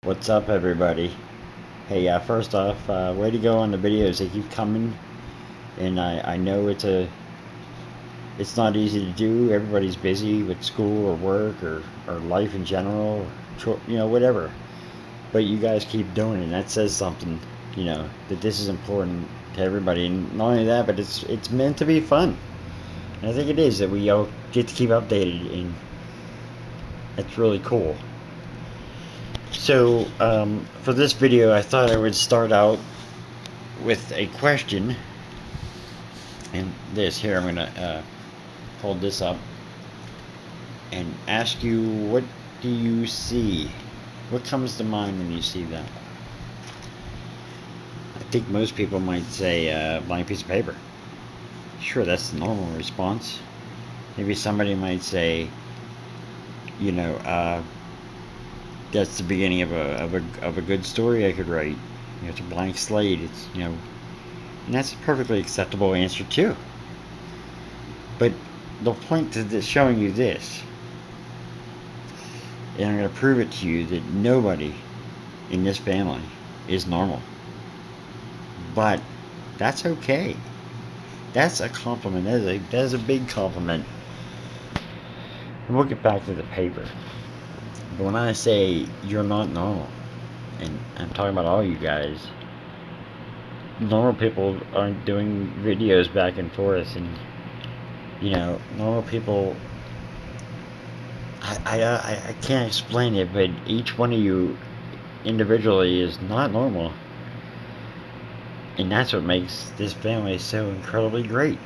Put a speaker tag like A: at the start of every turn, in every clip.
A: What's up, everybody? Hey, first off, way to go on the videos. They keep coming, and I know it's not easy to do. Everybody's busy with school or work or life in general, whatever. But you guys keep doing it, and that says something, that this is important to everybody. And not only that, but it's meant to be fun. And I think it is that we all get to keep updated, and it's really cool. So, for this video, I thought I would start out with a question. And this here, I'm going to hold this up and ask you, what do you see? What comes to mind when you see that? I think most people might say blank piece of paper. Sure, that's the normal response. Maybe somebody might say, you know, that's the beginning of a good story I could write. It's a blank slate. And that's a perfectly acceptable answer too. But the point to this, showing you this, and I'm going to prove it to you, that nobody in this family is normal. But that's okay. That's a compliment. That is a big compliment. And we'll get back to the paper. But when I say you're not normal, and I'm talking about all you guys, normal people aren't doing videos back and forth, and normal people. I can't explain it, but each one of you individually is not normal, and that's what makes this family so incredibly great.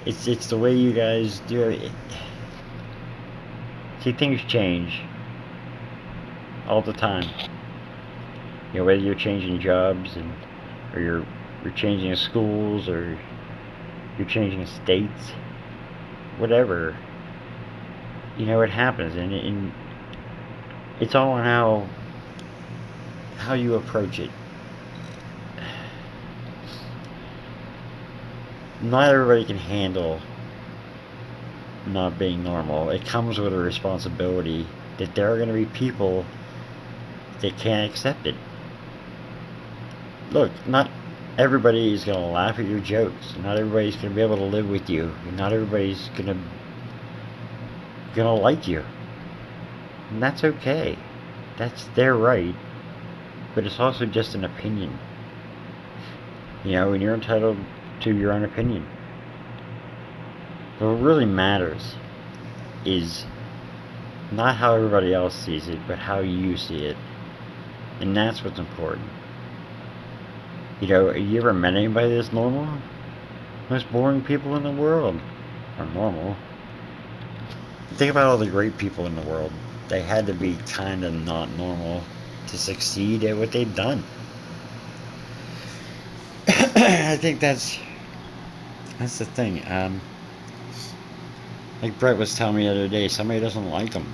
A: It's the way you guys do it. See, things change all the time. Whether you're changing jobs or you're changing schools, or you're changing states, whatever. It happens, and it's all on how you approach it. Not everybody can handle not being normal. It comes with a responsibility that there are going to be people that can't accept it. Look, not everybody is going to laugh at your jokes. Not everybody's going to be able to live with you. Not everybody's going to like you. And that's okay. That's their right. But it's also just an opinion. And you're entitled to your own opinion. But what really matters is not how everybody else sees it, but how you see it. And that's what's important. Have you ever met anybody that's normal? Most boring people in the world are normal. Think about all the great people in the world. They had to be kind of not normal to succeed at what they've done. I think that's the thing. Like Brett was telling me the other day, somebody doesn't like him.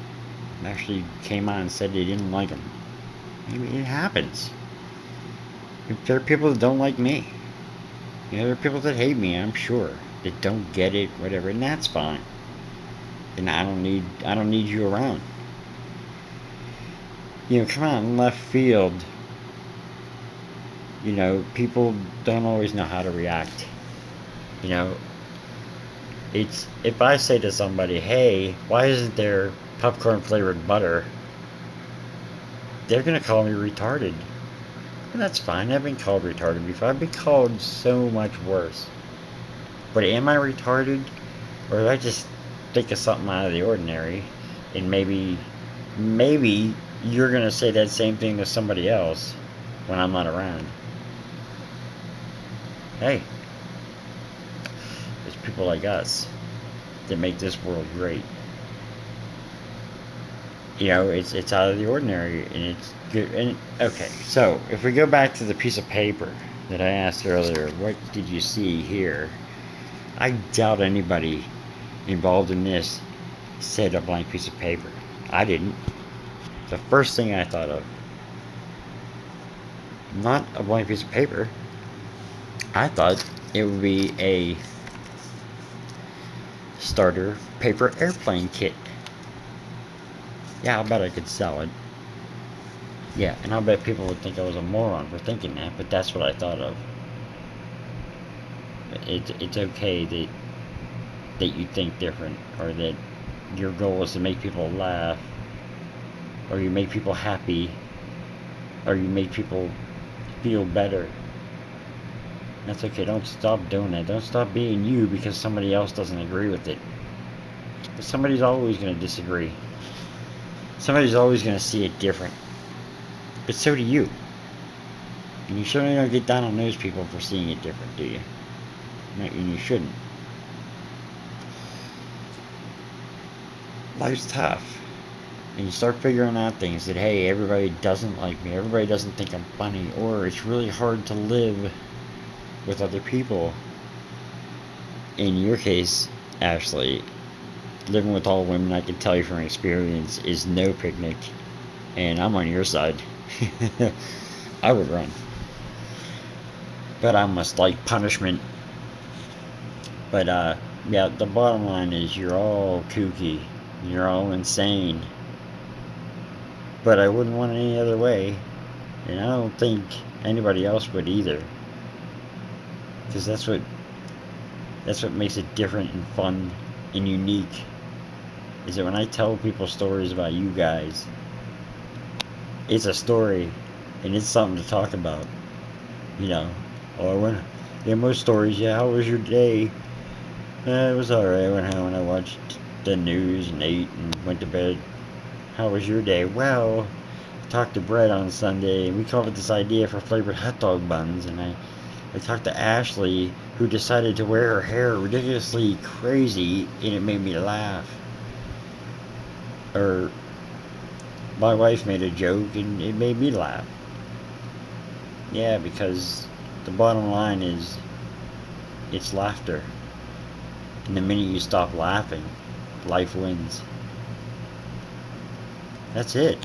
A: Actually came on and said they didn't like him. It happens. There are people that don't like me. There are people that hate me, I'm sure, that don't get it, whatever, and that's fine. And I don't need you around. Come out in left field. People don't always know how to react. It's, if I say to somebody, hey, why isn't there popcorn flavored butter? They're gonna call me retarded. And that's fine. I've been called retarded before. I've been called so much worse. But am I retarded? Or did I just think of something out of the ordinary? And maybe you're gonna say that same thing to somebody else when I'm not around. Hey, there's people like us that make this world great. It's out of the ordinary, and it's good. And okay, so if we go back to the piece of paper that I asked earlier, what did you see here? I doubt anybody involved in this said a blank piece of paper. I didn't. The first thing I thought of, not a blank piece of paper. I thought it would be a starter paper airplane kit. Yeah, I'll bet I could sell it. Yeah, and I bet people would think I was a moron for thinking that, but that's what I thought of. It's okay that you think different, or that your goal is to make people laugh, or you make people happy, or you make people feel better. That's okay. Don't stop doing that. Don't stop being you because somebody else doesn't agree with it. But somebody's always going to disagree. Somebody's always going to see it different. But so do you. And you certainly don't get down on those people for seeing it different, do you? And you shouldn't. Life's tough. And you start figuring out things that, hey, everybody doesn't like me. Everybody doesn't think I'm funny. Or it's really hard to live with other people. In your case, Ashley, living with all women, I can tell you from experience, is no picnic. And I'm on your side. I would run. But I must like punishment. But, yeah, the bottom line is you're all kooky. You're all insane. But I wouldn't want it any other way. And I don't think anybody else would either. Because that's what makes it different and fun and unique. Is that when I tell people stories about you guys, it's a story and it's something to talk about. You know, or when most stories, yeah, how was your day? It was alright. I went home and I watched the news and ate and went to bed. How was your day? Well, I talked to Brett on Sunday and we came up with this idea for flavored hot dog buns, and I talked to Ashley, who decided to wear her hair ridiculously crazy, and it made me laugh. Or my wife made a joke and it made me laugh. Yeah, because the bottom line is it's laughter. And the minute you stop laughing, life wins. That's it.